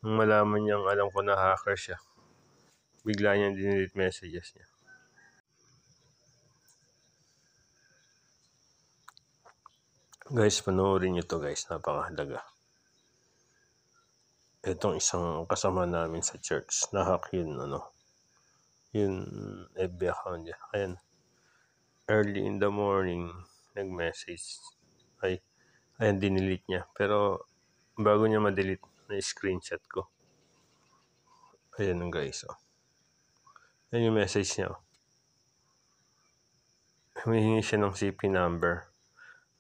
Nung malaman niyang alam ko na hacker siya, bigla niyang dinelete messages niya. Guys, panoorin niyo to guys, napakahalaga. Itong isang kasama namin sa church, na-hack yun, yun FB account niya. Ayan, early in the morning, nag-message. Ayan, dinilit niya. Pero, bago niya ma-delete, na-screenshot ko. Ayan guys, Ayan yung message niya, Humihingi siya ng CP number.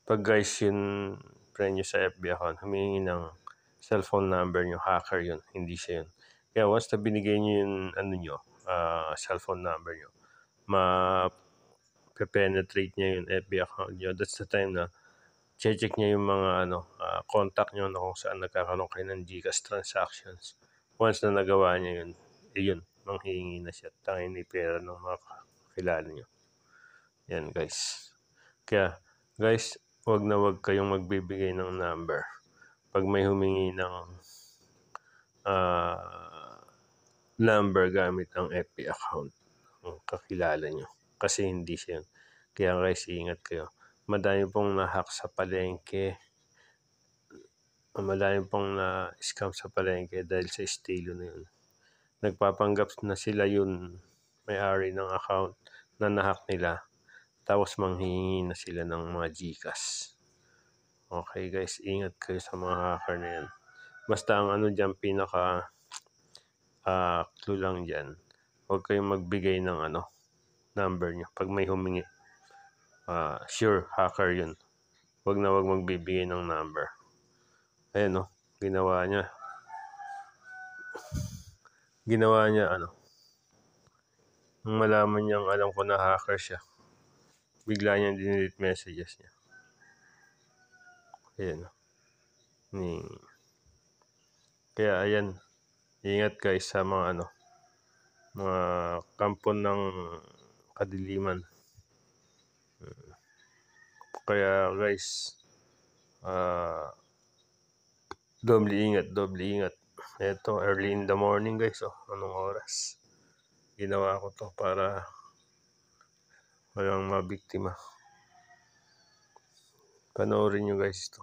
Pag guys, yun, friend nyo sa FB account, humihingi ng cellphone number nyo, hacker yun, hindi siya yun. Kaya once na binigay nyo yung, cellphone number nyo, ma-penetrate niya yung FB account nyo. That's the time na check niya yung mga contact nyo na kung saan nagkakaroon kayo ng GCash transactions. Once na nagawa niya yun, manghihingi na siya. Tangin ni pera ng mga kakilala nyo. Yan guys. Kaya guys, wag kayong magbibigay ng number pag may humingi ng number gamit ang FB account ng kakilala nyo. Kasi hindi siya yun. Kaya guys, ingat kayo. Madami pong na-hack sa palengke. Madami pong na-scam sa palengke dahil sa estilo na yun. Nagpapanggap na sila yun, may-ari ng account na na-hack nila. Tapos manghihingi na sila ng mga GCash. Okay guys, ingat kayo sa mga hacker na yan. Basta ang dyan, pinaka clue lang dyan, huwag kayong magbigay ng number nyo. Pag may humingi, sure, hacker yun. Huwag magbibigay ng number. Ayan ginawa niya. Nung malaman niyang alam ko na hacker siya, bigla niyang dinelete messages niya. Ayan Kaya ayan, ingat guys sa mga mga kampo ng kadiliman. Kaya guys, doble ingat. Ito, early in the morning guys, anong oras? Ginawa ko to para walang mabiktima. Panoorin nyo guys to.